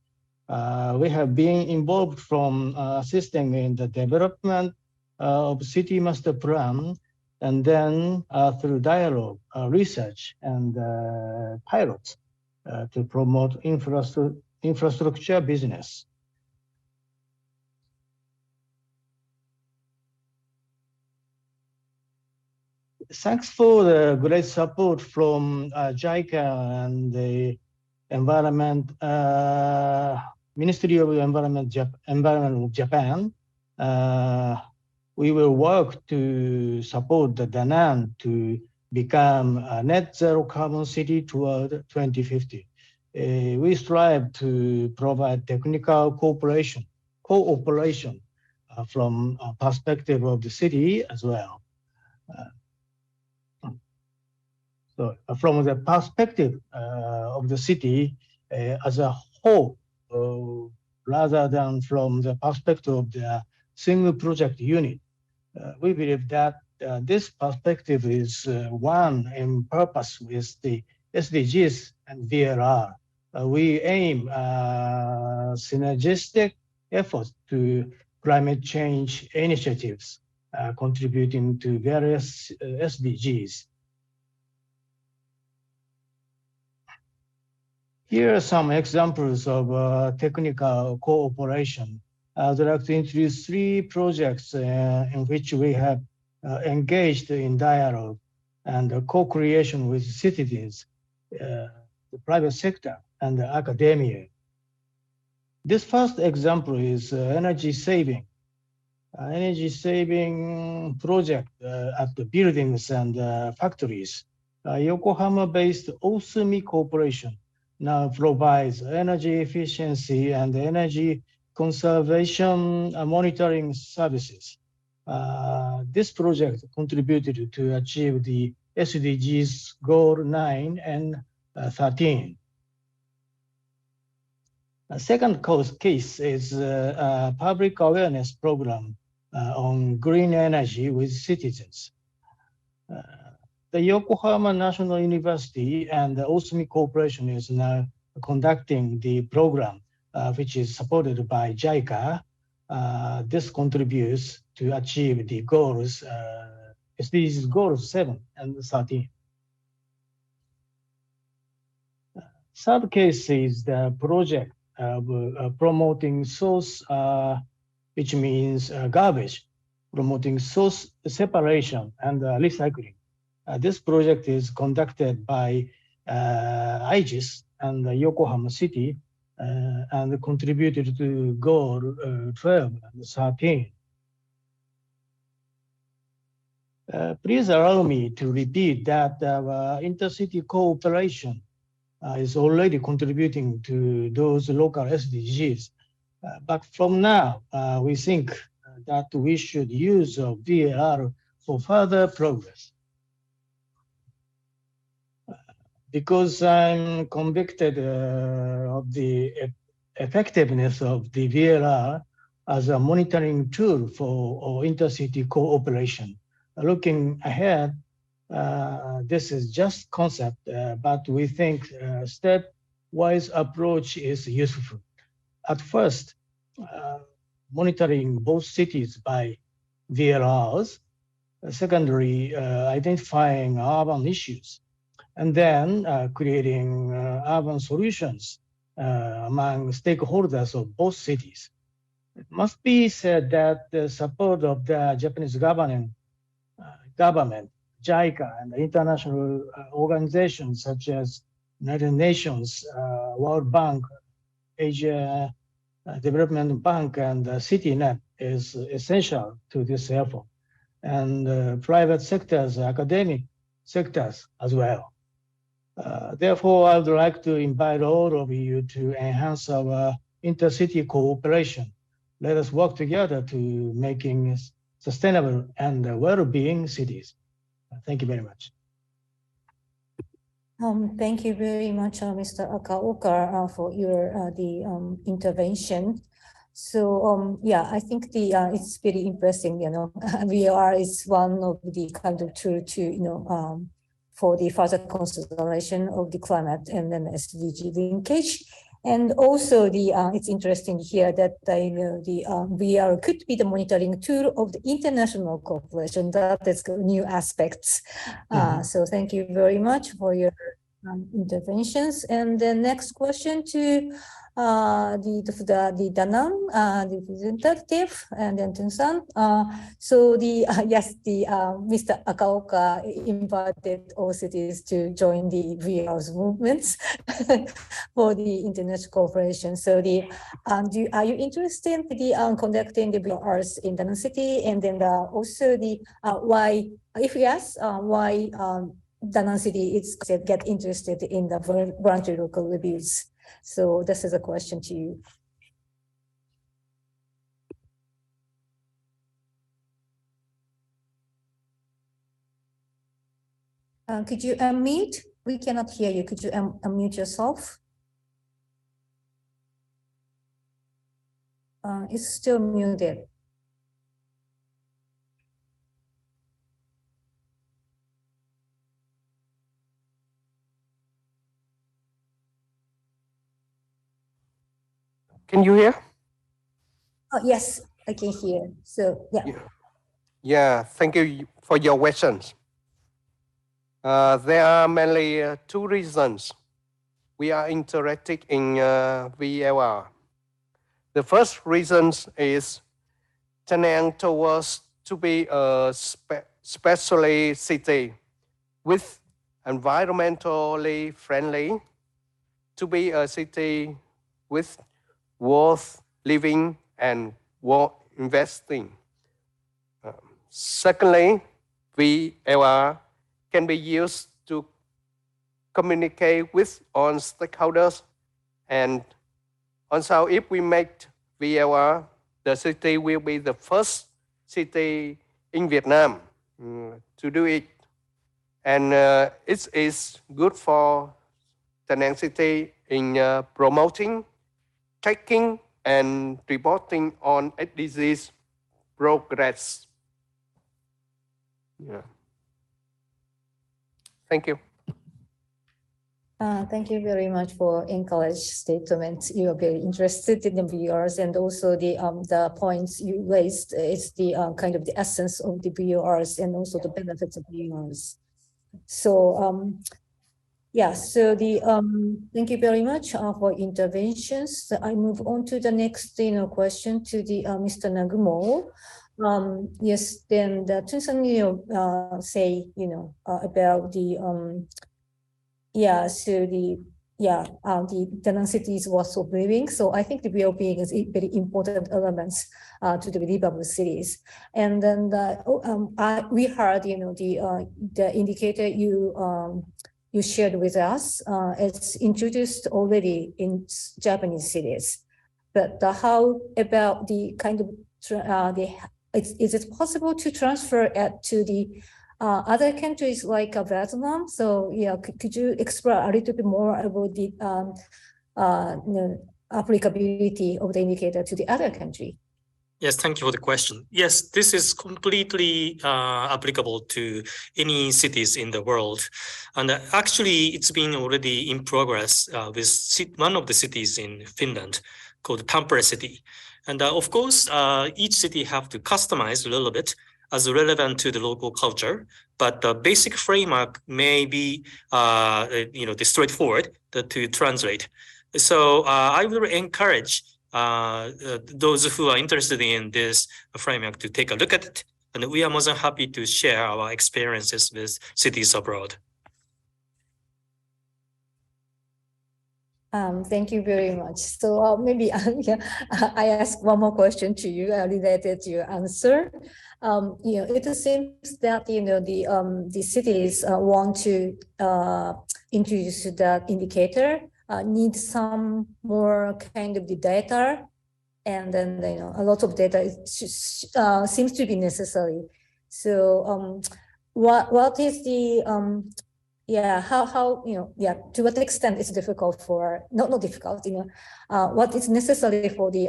We have been involved from assisting in the development of city master plan, and then through dialogue, research, and pilots to promote infrastructure business. Thanks for the great support from JICA and the Ministry of Environment of Japan. We will work to support the Danang to become a net zero carbon city toward 2050. We strive to provide technical cooperation from a perspective of the city as well. So from the perspective of the city as a whole, rather than from the perspective of the single project unit, we believe that this perspective is one in purpose with the SDGs and VLR. We aim synergistic efforts to climate change initiatives contributing to various SDGs. Here are some examples of technical cooperation. I would like to introduce 3 projects in which we have engaged in dialogue and co-creation with citizens, the private sector, and the academia. This first example is energy saving project at the buildings and factories. Yokohama-based Osumi Corporation now provides energy efficiency and energy conservation monitoring services. This project contributed to achieve the SDGs Goal 9 and 13. A second case is a public awareness program on green energy with citizens. The Yokohama National University and the Osumi Corporation is now conducting the program, which is supported by JICA. This contributes to achieve the goals, SDGs goals 7 and 13. Third case is the project promoting source, which means garbage, promoting source separation and recycling. This project is conducted by IGES and Yokohama City and contributed to goal 12 and 13. Please allow me to repeat that intercity cooperation is already contributing to those local SDGs. But from now, we think that we should use VLR for further progress. Because I'm convicted of the effectiveness of the VLR as a monitoring tool for intercity cooperation. Looking ahead, this is just concept, but we think stepwise approach is useful. At first, monitoring both cities by VLRs. Secondly, identifying urban issues. And then creating urban solutions among stakeholders of both cities. It must be said that the support of the Japanese government, JICA, and international organizations such as United Nations, World Bank, Asia Development Bank, and CityNet is essential to this effort, and private sectors, academic sectors as well. Therefore, I would like to invite all of you to enhance our intercity cooperation. Let us work together to making sustainable and well-being cities. Thank you very much. Thank you very much, Mr. Akaoka, for your intervention. So yeah, I think it's very interesting. VLR is one of the kind of tool to for the further consideration of the climate and then SDG linkage. And also it's interesting here that the VR could be the monitoring tool of the international cooperation. That is new aspects. So thank you very much for your interventions. And the next question to the Danang, the representative, and then Tun-san. So yes, Mr. Akaoka invited all cities to join the VR's movements for the international cooperation. So are you interested in conducting the VRs in Danang City? And then also why, if yes, why Danang City is get interested in the voluntary local reviews? So this is a question to you. Could you unmute? We cannot hear you. Could you unmute yourself? It's still muted. Can you hear? Oh, yes, I can hear. So, yeah. Yeah, thank you for your questions. There are mainly two reasons we are interested in VLR. The first reason is Danang towards to be a specially city with environmentally friendly, to be a city with worth living and worth investing. Secondly, VLR can be used to communicate with all stakeholders, and also if we make VLR, the city will be the first city in Vietnam to do it. And it is good for Danang City in promoting, tracking, and reporting on SDGs progress. Yeah. Thank you. Thank you very much for encouraged statements. You are very interested in the VRs, and also the points you raised is the kind of the essence of the VRs and also the benefits of VRs. So yeah, so thank you very much for interventions. I move on to the next question to the Mr. Nagumo. Yes, then the Tun-san say about the so the Danang city's worth of living. So I think the well-being is a very important elements to the livable cities. And then we heard the indicator you shared with us. It's introduced already in Japanese cities, but how about the kind of is it possible to transfer it to the other countries like Vietnam? So yeah, could you explore a little bit more about the applicability of the indicator to the other country? Yes, thank you for the question. Yes, this is completely applicable to any cities in the world. And actually, it's been already in progress with one of the cities in Finland called Tampere City. And of course, each city have to customize a little bit as relevant to the local culture, but the basic framework may be straightforward to translate. So I will encourage those who are interested in this framework to take a look at it. And we are more than happy to share our experiences with cities abroad. Thank you very much. So maybe I ask one more question to you related to your answer. It seems that the cities want to introduce that indicator, need some more kind of the data, and then a lot of data seems to be necessary. So what is the how to what extent it's difficult for not difficult, what is necessary for the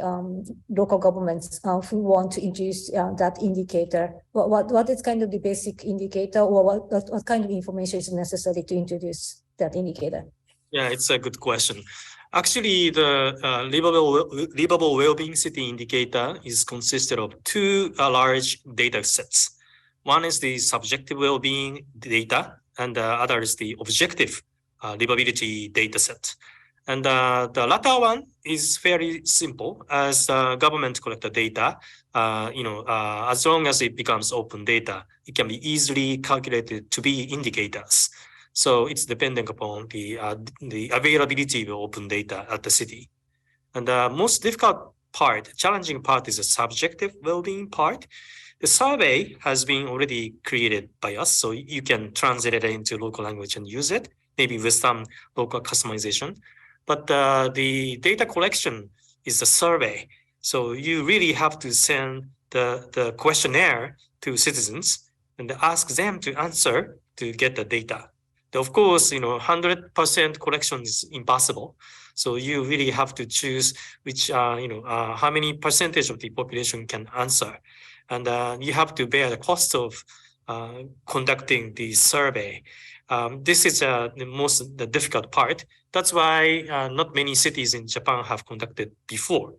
local governments who want to introduce that indicator? What is kind of the basic indicator, or what kind of information is necessary to introduce that indicator? Yeah, it's a good question. Actually, the livable well-being city indicator is consisted of two large data sets. One is the subjective well-being data, and the other is the objective livability data set. And the latter one is very simple. As government collect the data, as long as it becomes open data, it can be easily calculated to be indicators. So it's depending upon the availability of open data at the city. And the most difficult part, challenging part, is the subjective well-being part. The survey has been already created by us, so you can translate it into local language and use it, maybe with some local customization. But the data collection is the survey. So you really have to send the questionnaire to citizens and ask them to answer to get the data. Of course, 100% collection is impossible. So you really have to choose which, how many percentage of the population can answer. And you have to bear the cost of conducting the survey. This is the difficult part. That's why not many cities in Japan have conducted before.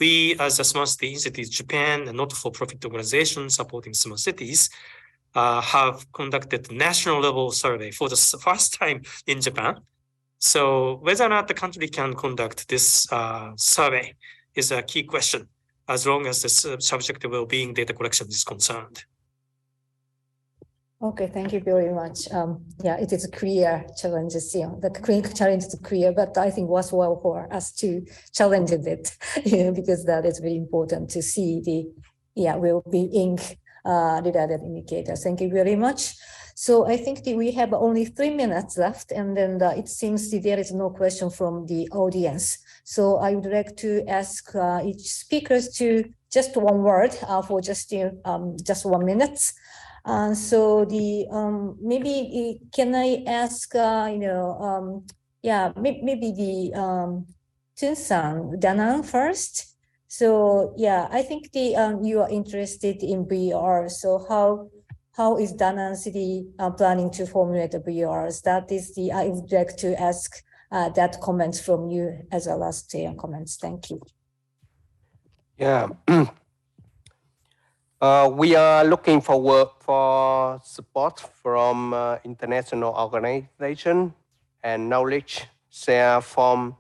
We, as a Smart City Institute Japan, a not-for-profit organization supporting smart cities, have conducted national level survey for the first time in Japan. So whether or not the country can conduct this survey is a key question, as long as the subjective well-being data collection is concerned. Okay, thank you very much. It is a clear challenge. The challenge is clear, but I think worthwhile for us to challenge it, because that is very important to see the well-being related indicators. Thank you very much. So I think we have only 3 minutes left, and then it seems there is no question from the audience. So I would like to ask each speaker to just one word for just 1 minute. So maybe can I ask maybe the Tun-san, Danang first. So I think you are interested in VLR. So how is Danang City planning to formulate the VLRs? That is I would like to ask that comment from you as a last comments. Thank you. Yeah. We are looking forward for support from international organizations and knowledge share from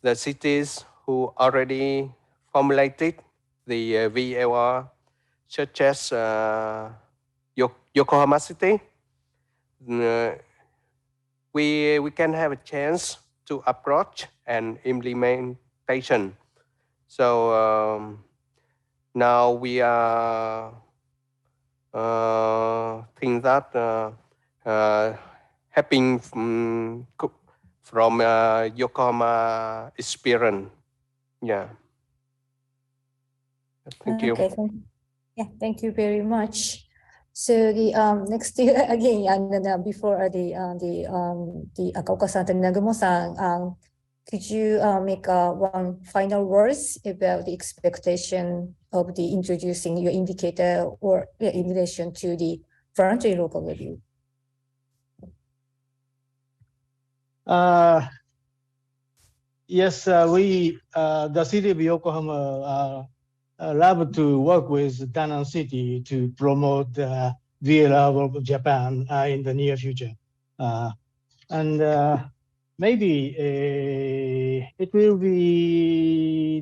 the cities who already formulated the VLR, such as Yokohama City. We can have a chance to approach and implementation. So now we are think that helping from Yokohama experience. Yeah. Thank you. Okay. Thank you very much. So the next again, and then before the Akaoka-san and Nagumo-san, could you make one final words about the expectation of the introducing your indicator or in relation to the voluntary local review? Yes, we, the city of Yokohama, love to work with Danang City to promote the VLR of Japan in the near future. And maybe it will be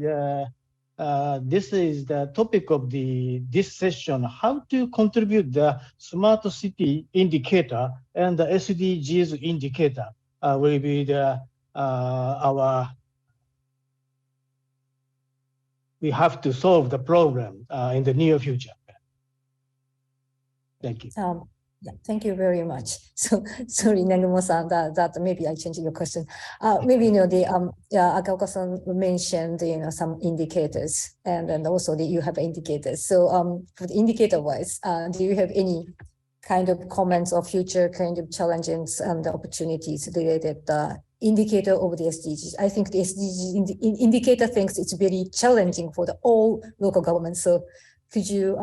this is the topic of this session, how to contribute the smart city indicator and the SDGs indicator will be we have to solve the problem in the near future. Thank you. Yeah, thank you very much. So sorry, Nagumo-san, that maybe I changed your question. Maybe Akaoka-san mentioned some indicators, and then also you have indicators. So for the indicator-wise, do you have any kind of comments or future kind of challenges and opportunities related indicator of the SDGs? I think the SDGs indicator thinks it's very challenging for the all local governments. So could you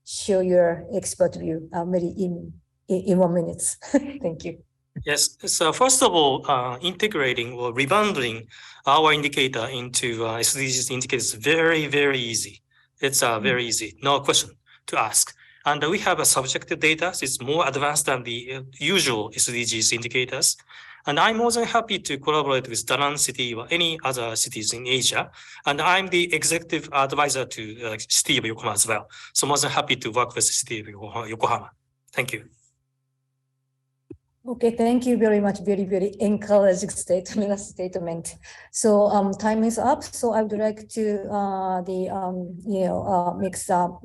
share your expert view maybe in 1 minute? Thank you. Yes, so first of all, integrating or rebundling our indicator into SDGs indicators is very, very easy. It's very easy, no question to ask. And we have a subjective data, so it's more advanced than the usual SDGs indicators. And I'm more than happy to collaborate with Danang City or any other cities in Asia. And I'm the executive advisor to City of Yokohama as well. So more than happy to work with the City of Yokohama. Thank you. Okay, thank you very much. Very, very encouraging statement. So time is up. So I would like to mix not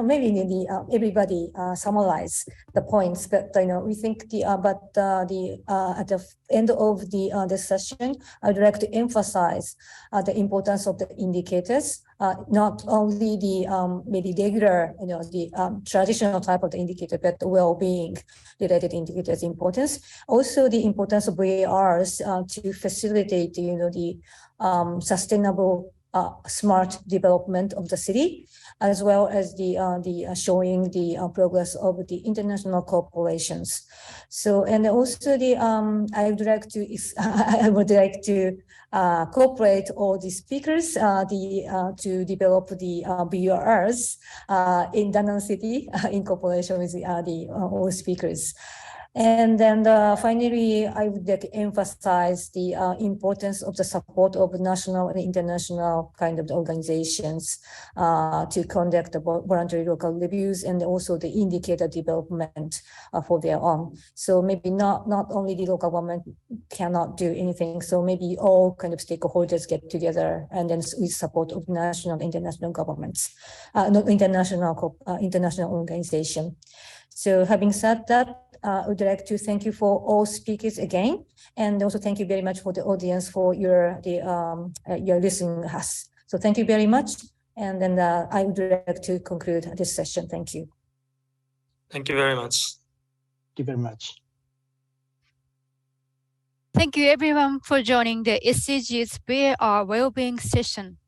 maybe everybody summarize the points, but we think at the end of the session, I would like to emphasize the importance of the indicators. Not only the maybe regular, the traditional type of the indicator, but the well-being related indicators importance. Also, the importance of VLRs to facilitate, the sustainable smart development of the city, as well as the showing the progress of the international corporations. So, and also I would like to cooperate all the speakers to develop the VLRs in Danang City in cooperation with all speakers. And then finally, I would like to emphasize the importance of the support of national and international kind of organizations to conduct the voluntary local reviews and also the indicator development for their own. So maybe not only the local government cannot do anything. So maybe all kind of stakeholders get together and then with support of national and international governments, international organization. So having said that, I would like to thank you for all speakers again, and also thank you very much for the audience for your listening to us. So thank you very much, and then I would like to conclude this session. Thank you. Thank you very much. Thank you very much. Thank you everyone for joining the SDGs VLR Wellbeing session.